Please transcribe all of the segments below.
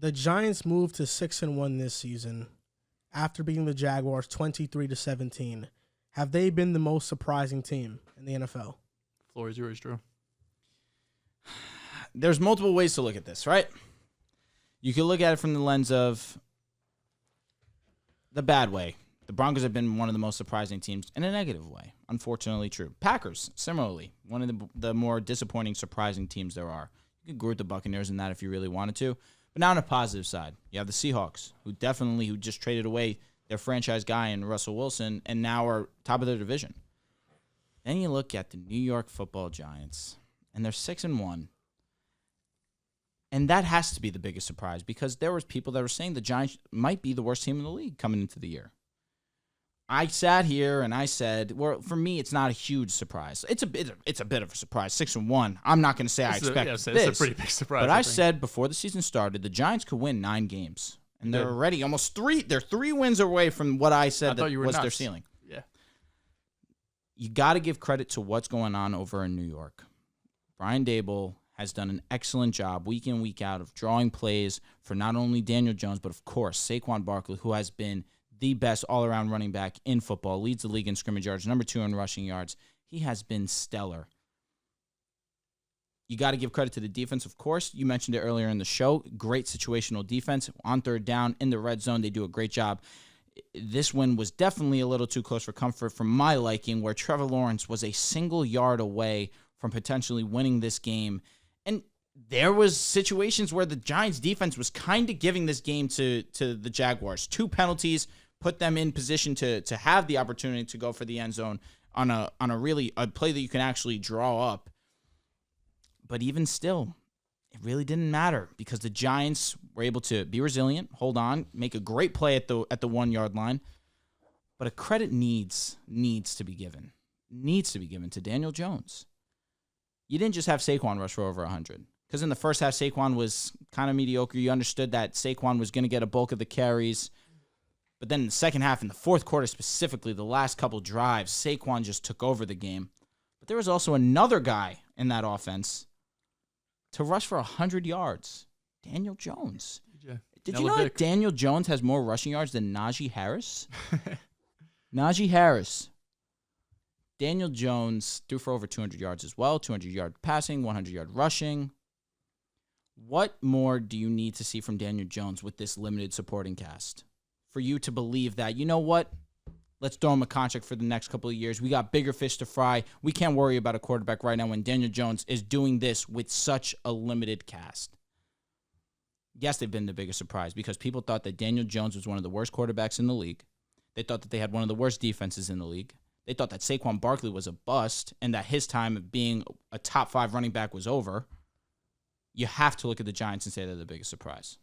The Giants moved to 6-1 this season after beating the Jaguars 23-17. Have they been the most surprising team in the NFL? Floor is yours, Drew. There's multiple ways to look at this, right? You can look at it from the lens of the bad way. The Broncos have been one of the most surprising teams in a negative way. Unfortunately true. Packers, similarly, one of the more disappointing, surprising teams there are. You could group the Buccaneers in that if you really wanted to. But now on the positive side, you have the Seahawks, who just traded away their franchise guy in Russell Wilson and now are top of their division. Then you look at the New York Football Giants, and they're 6-1. And that has to be the biggest surprise because there was people that were saying the Giants might be the worst team in the league coming into the year. I sat here and I said, well, for me, it's not a huge surprise. It's a bit of a surprise. 6-1. I'm not going to say I expect this. It's a pretty big surprise. But I said before the season started, the Giants could win 9 games. And they're already almost 3. They're 3 wins away from what I said that was their ceiling. Yeah. You got to give credit to what's going on over in New York. Brian Daboll has done an excellent job week in, week out of drawing plays for not only Daniel Jones, but of course Saquon Barkley, who has been the best all-around running back in football, leads the league in scrimmage yards, number 2 in rushing yards. He has been stellar. You got to give credit to the defense, of course. You mentioned it earlier in the show. Great situational defense. On third down, in the red zone, they do a great job. This win was definitely a little too close for comfort for my liking, where Trevor Lawrence was a single yard away from potentially winning this game. And there was situations where the Giants defense was kind of giving this game to the Jaguars. 2 penalties put them in position to have the opportunity to go for the end zone on a play that you can actually draw up. But even still, it really didn't matter because the Giants were able to be resilient, hold on, make a great play at the 1-yard line. But a credit needs to be given. Needs to be given to Daniel Jones. You didn't just have Saquon rush for over 100. Because in the first half, Saquon was kind of mediocre. You understood that Saquon was going to get a bulk of the carries. But then in the second half, in the fourth quarter specifically, the last couple drives, Saquon just took over the game. But there was also another guy in that offense to rush for 100 yards. Daniel Jones. Did you know that Daniel Jones has more rushing yards than Najee Harris? Najee Harris. Daniel Jones threw for over 200 yards as well, 200-yard passing, 100-yard rushing. What more do you need to see from Daniel Jones with this limited supporting cast for you to believe that, you know what, let's throw him a contract for the next couple of years. We got bigger fish to fry. We can't worry about a quarterback right now when Daniel Jones is doing this with such a limited cast. Yes, they've been the biggest surprise because people thought that Daniel Jones was one of the worst quarterbacks in the league. They thought that they had one of the worst defenses in the league. They thought that Saquon Barkley was a bust and that his time of being a top 5 running back was over. You have to look at the Giants and say they're the biggest surprise.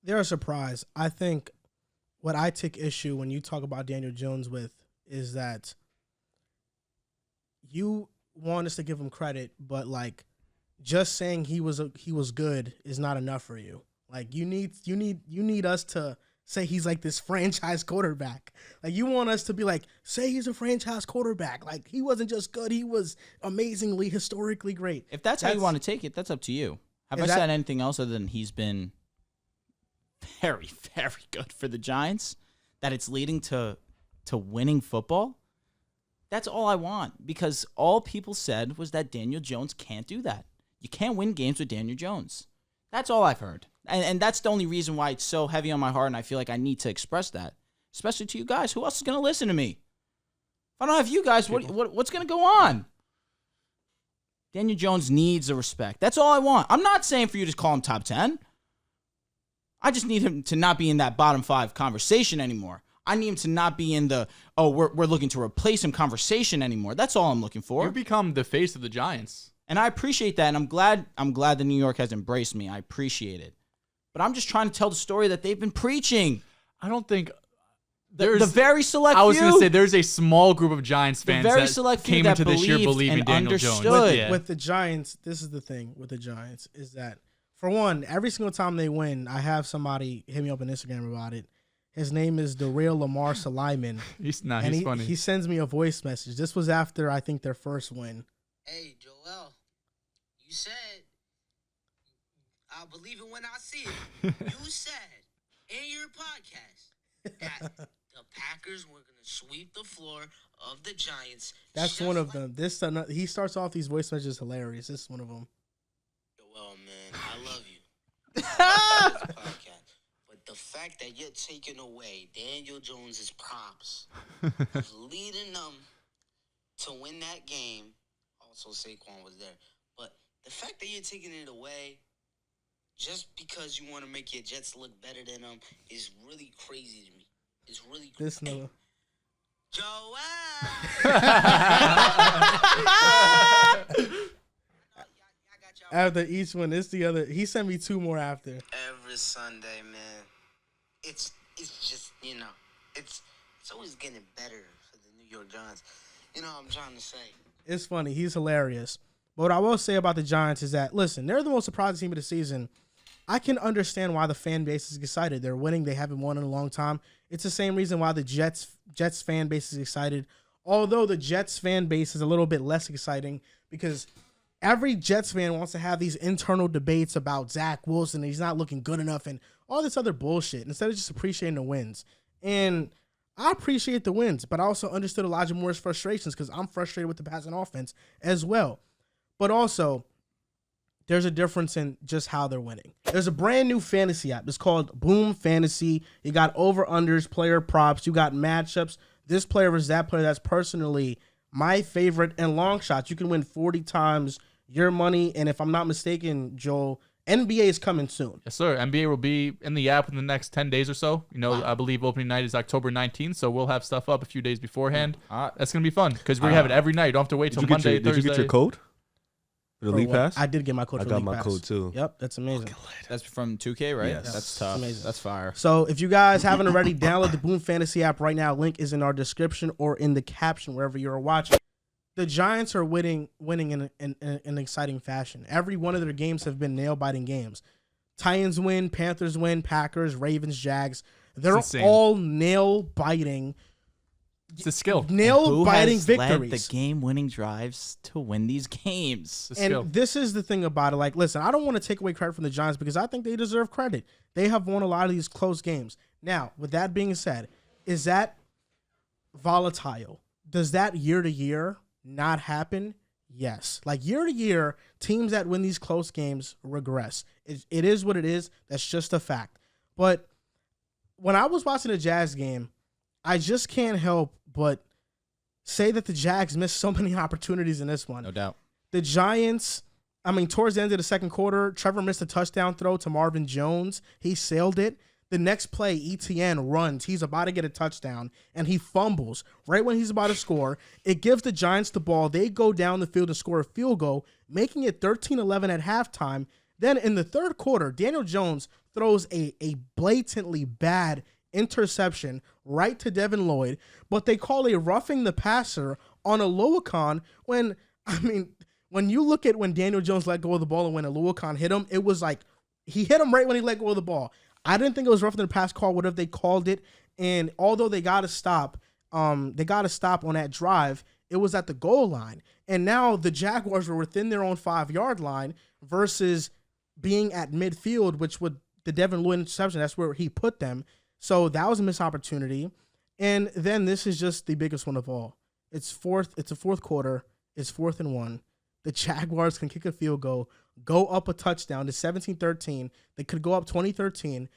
They're a surprise. I think what I take issue when you talk about Daniel Jones with is that you want us to give him credit, but like just saying he was good is not enough for you. Like you need us to say he's like this franchise quarterback. Like you want us to be like, say he's a franchise quarterback. Like he wasn't just good, he was amazingly, historically great. If that's how you want to take it, that's up to you. Have I said anything else other than he's been very, very good for the Giants? That it's leading to winning football? That's all I want, because all people said was that Daniel Jones can't do that. You can't win games with Daniel Jones. That's all I've heard. And that's the only reason why it's so heavy on my heart, and I feel like I need to express that, especially to you guys. Who else is going to listen to me? If I don't have you guys, what's going to go on? Daniel Jones needs the respect. That's all I want. I'm not saying for you to call him top 10. I just need him to not be in that bottom 5 conversation anymore. I need him to not be in the, we're looking to replace him conversation anymore. That's all I'm looking for. You've become the face of the Giants. And I appreciate that, and I'm glad that New York has embraced me. I appreciate it. But I'm just trying to tell the story that they've been preaching. I don't think the very select few. I was going to say there's a small group of Giants fans that came into this year believing Daniel Jones. With the Giants, this is the thing with the Giants, is that, for one, every single time they win, I have somebody hit me up on Instagram about it. His name is the real Lamar Suleiman. He's funny. He sends me a voice message. This was after, I think, their first win. Hey, Joel, you said I'll believe it when I see it. You said in your podcast that the Packers were going to sweep the floor of the Giants. That's one of them. He starts off these voice messages hilarious. This is one of them. Well, man, I love you. I love this podcast. But the fact that you're taking away Daniel Jones's props, leading them to win that game. Also, Saquon was there. But the fact that you're taking it away just because you want to make your Jets look better than them is really crazy to me. It's really crazy. This no. Joel! After each one, it's the other. He sent me 2 more after. Every Sunday, man. It's just, it's always getting better for the New York Giants. You know what I'm trying to say. It's funny. He's hilarious. But what I will say about the Giants is that, listen, they're the most surprising team of the season. I can understand why the fan base is excited. They're winning. They haven't won in a long time. It's the same reason why the Jets fan base is excited. Although the Jets fan base is a little bit less exciting because every Jets fan wants to have these internal debates about Zach Wilson and he's not looking good enough and all this other bullshit instead of just appreciating the wins. And I appreciate the wins, but I also understood Elijah Moore's frustrations because I'm frustrated with the passing offense as well. But also, there's a difference in just how they're winning. There's a brand new fantasy app. It's called Boom Fantasy. You got over-unders, player props. You got matchups. This player versus that player. That's personally my favorite and long shots. You can win 40 times your money. And if I'm not mistaken, Joel, NBA is coming soon. Yes, sir. NBA will be in the app in the next 10 days or so. Wow. I believe opening night is October 19th, so we'll have stuff up a few days beforehand. That's going to be fun because we have it every night. You don't have to wait till Monday, Thursday. Did you get your code? The League Pass? I did get my code for League Pass. I got my code too. Yep, that's amazing. That's from 2K, right? Yes. That's tough. Amazing. That's fire. So if you guys haven't already, download the Boom Fantasy app right now. Link is in our description or in the caption wherever you're watching. The Giants are winning in an exciting fashion. Every one of their games have been nail-biting games. Titans win, Panthers win, Packers, Ravens, Jags. They're all nail-biting. It's a skill. Nail-biting victories. Who has led the game-winning drives to win these games? And this is the thing about it. Like, listen, I don't want to take away credit from the Giants because I think they deserve credit. They have won a lot of these close games. Now, with that being said, is that volatile? Does that year-to-year not happen? Yes. Like, year-to-year, teams that win these close games regress. It is what it is. That's just a fact. But when I was watching the Jazz game, I just can't help but say that the Jags missed so many opportunities in this one. No doubt. The Giants, towards the end of the second quarter, Trevor missed a touchdown throw to Marvin Jones. He sailed it. The next play, ETN runs. He's about to get a touchdown, and he fumbles right when he's about to score. It gives the Giants the ball. They go down the field to score a field goal, making it 13-11 at halftime. Then in the third quarter, Daniel Jones throws a blatantly bad interception right to Devin Lloyd, but they call a roughing the passer on a Oluokun when you look at when Daniel Jones let go of the ball and when Oluokun hit him, it was like he hit him right when he let go of the ball. I didn't think it was roughing the pass call, whatever they called it, and although they got to stop on that drive, it was at the goal line, and now the Jaguars were within their own 5-yard line versus being at midfield, which would the Devin Lloyd interception, that's where he put them. So that was a missed opportunity. And then this is just the biggest one of all. It's a fourth quarter. It's 4th and 1. The Jaguars can kick a field goal, go up a touchdown to 17-13. They could go up 20-13.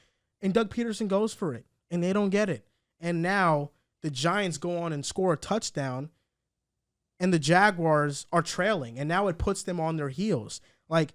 And Doug Peterson goes for it. And they don't get it. And now the Giants go on and score a touchdown. And the Jaguars are trailing. And now it puts them on their heels. Like,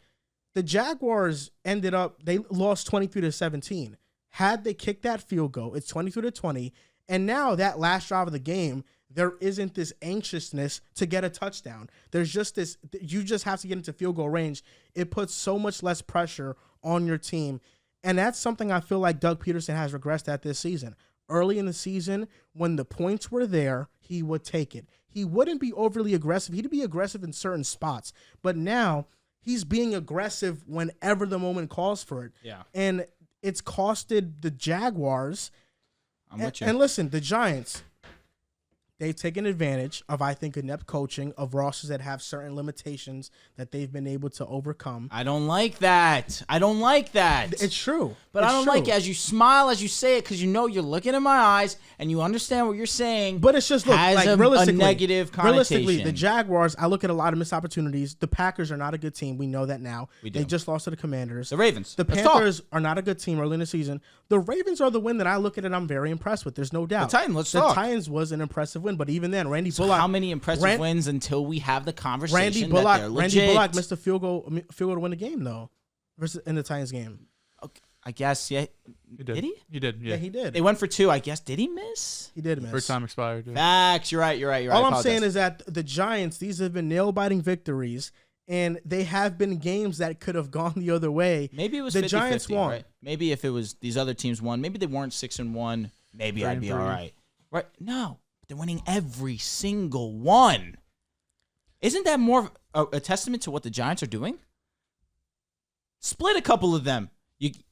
the Jaguars they lost 23-17. Had they kicked that field goal, it's 23-20. And now that last drive of the game, there isn't this anxiousness to get a touchdown. There's just this, you just have to get into field goal range. It puts so much less pressure on your team. And that's something I feel like Doug Peterson has regressed at this season. Early in the season, when the points were there, he would take it. He wouldn't be overly aggressive. He'd be aggressive in certain spots. But now he's being aggressive whenever the moment calls for it. Yeah. And it's costed the Jaguars. I'm with you. And listen, the Giants, they've taken advantage of, I think, inept coaching of rosters that have certain limitations that they've been able to overcome. I don't like that. It's true. But I don't like it as you smile as you say it because you know you're looking in my eyes and you understand what you're saying. But it's just, look, like, realistically, a negative connotation. Realistically, the Jaguars, I look at a lot of missed opportunities. The Packers are not a good team. We know that now. They just lost to the Commanders. The Ravens. The Panthers are not a good team early in the season. The Ravens are the win that I look at and I'm very impressed with. There's no doubt. The Titans was an impressive win, but even then, Randy Bullock. How many impressive wins until we have the conversation Randy Bullock missed a field goal to win the game though, versus in the Titans game. Okay, I guess He did. Did he? He did. Yeah, he did. They went for 2. I guess. Did he miss? He did miss. First time expired. Yeah. Facts. You're right. All I'm saying is that the Giants, these have been nail-biting victories, and they have been games that could have gone the other way. Maybe it was the 50-50, Giants won. Right? Maybe if it was these other teams won, maybe they weren't 6-1. Maybe I'd be all right. Right? No, they're winning every single one. Isn't that more of a testament to what the Giants are doing? Split a couple of them.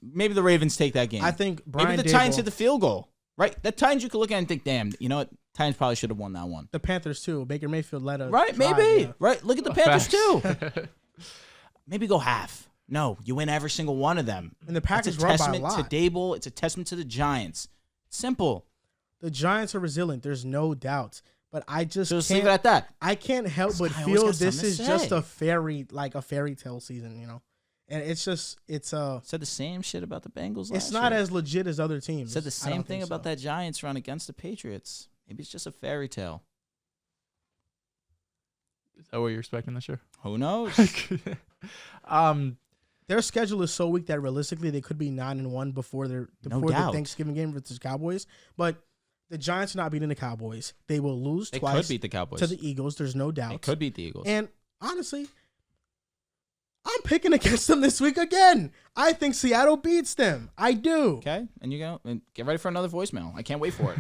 Maybe the Ravens take that game. I think maybe the Titans hit the field goal. Right? The Titans you could look at and think, damn, you know what? Titans probably should have won that one. The Panthers too. Baker Mayfield led a right, drive, maybe. yeah. Right? Look at the Panthers too. Maybe go half. No, you win every single one of them. And the Packers were by a testament lot. to Dable. It's a testament to the Giants. Simple. The Giants are resilient. There's no doubt. But I just Just can't, leave it at that. I can't help but guy always feel got this something is to just say. a fairy tale season, you know. And it's Said the same shit about the Bengals last it's not year. as legit as other teams. Said the I same don't thing think about so. that Giants run against the Patriots. Maybe it's just a fairy tale. Is that what you're expecting this year? Who knows? Their schedule is so weak that realistically they could be 9-1 before the Thanksgiving game versus Cowboys. But the Giants are not beating the Cowboys. They will lose They twice could beat the Cowboys. to the Eagles. There's no doubt. They could beat the Eagles. And honestly, I'm picking against them this week again. I think Seattle beats them. I do. Okay, and you go and get ready for another voicemail. I can't wait for it.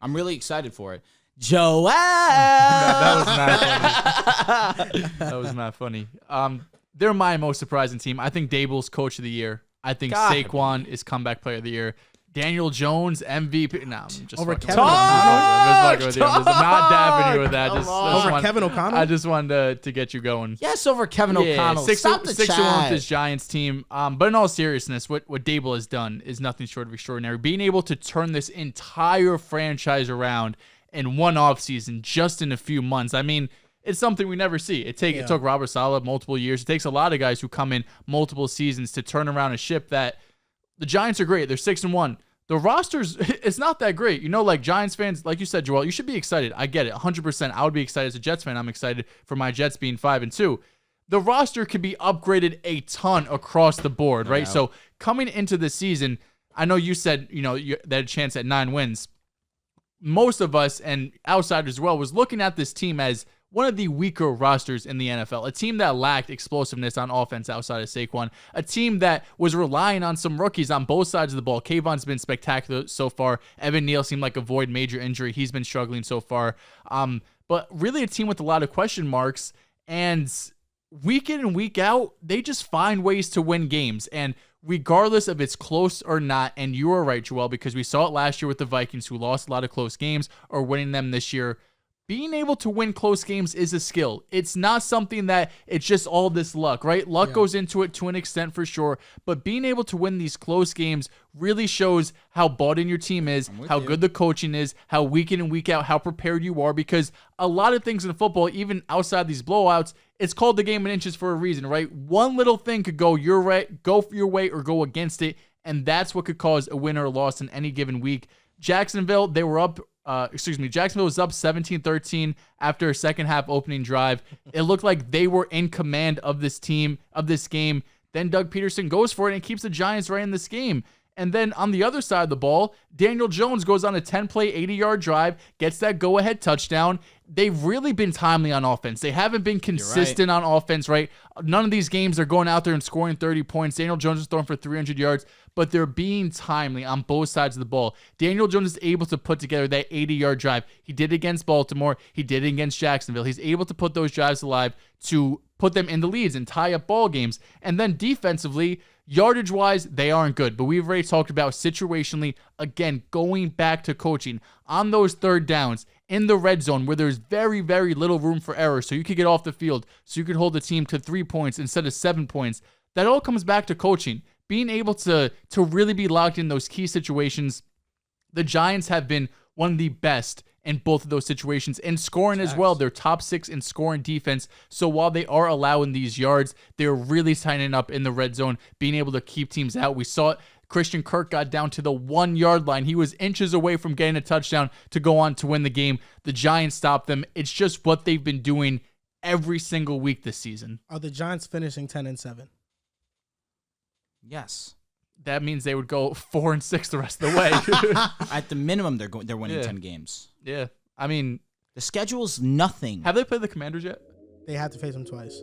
I'm really excited for it. Joel. That was not funny. That was not funny. They're my most surprising team. I think Dable's coach of the year. I think Saquon is comeback player of the year. Daniel Jones, MVP. No, I'm just Over fucking Kevin with you. I'm just O'Connell. I'm not dabbing you with that. Over Kevin O'Connell? I just wanted to get you going. Yes, over Kevin O'Connell. Stop the 6-1 chat. with this Giants team. But in all seriousness, what Dable has done is nothing short of extraordinary. Being able to turn this entire franchise around in one offseason just in a few months. I mean, it's something we never see. It took Robert Saleh multiple years. It takes a lot of guys who come in multiple seasons to turn around a ship that the Giants are great. They're 6-1. The rosters, it's not that great. You know, like Giants fans, like you said, Joel, you should be excited. I get it, 100%. I would be excited as a Jets fan. I'm excited for my Jets being 5-2. The roster could be upgraded a ton across the board, right? So coming into the season, I know you said, you had a chance at 9 wins. Most of us and outsiders as well was looking at this team as one of the weaker rosters in the NFL, a team that lacked explosiveness on offense outside of Saquon, a team that was relying on some rookies on both sides of the ball. Kayvon's been spectacular so far. Evan Neal seemed like avoid major injury. He's been struggling so far. But really a team with a lot of question marks, and week in and week out, they just find ways to win games. And regardless if it's close or not, and you are right, Joel, because we saw it last year with the Vikings who lost a lot of close games, or winning them this year, being able to win close games is a skill. It's not something that it's just all this luck, right? Luck goes into it to an extent for sure, but being able to win these close games really shows how bought in your team is, how good the coaching is, how week in and week out, how prepared you are, because a lot of things in football, even outside these blowouts, it's called the game in inches for a reason, right? One little thing could go your way, or go against it, and that's what could cause a win or a loss in any given week. Jacksonville, they were up. Jacksonville was up 17-13 after a second half opening drive. It looked like they were in command of this team, of this game. Then Doug Peterson goes for it and keeps the Giants right in this game. And then on the other side of the ball, Daniel Jones goes on a 10-play, 80-yard drive, gets that go-ahead touchdown. They've really been timely on offense. They haven't been consistent on offense, right? None of these games are going out there and scoring 30 points. Daniel Jones is throwing for 300 yards, but they're being timely on both sides of the ball. Daniel Jones is able to put together that 80-yard drive. He did it against Baltimore. He did it against Jacksonville. He's able to put those drives alive to put them in the leads and tie up ball games. And then defensively, yardage-wise, they aren't good. But we've already talked about situationally, again, going back to coaching on those third downs, in the red zone where there's very, very little room for error, so you could get off the field, so you could hold the team to 3 points instead of 7 points. That all comes back to coaching. Being able to really be locked in those key situations. The Giants have been one of the best in both of those situations, and scoring as well. They're top 6 in scoring defense. So while they are allowing these yards, they're really tightening up in the red zone, being able to keep teams out. We saw it. Christian Kirk got down to the 1 yard line. He was inches away from getting a touchdown to go on to win the game. The Giants stopped them. It's just what they've been doing every single week this season. Are the Giants finishing 10-7? Yes. That means they would go 4-6 the rest of the way. At the minimum, they're winning 10 games. Yeah. I mean, the schedule's nothing. Have they played the Commanders yet? They have to face them twice.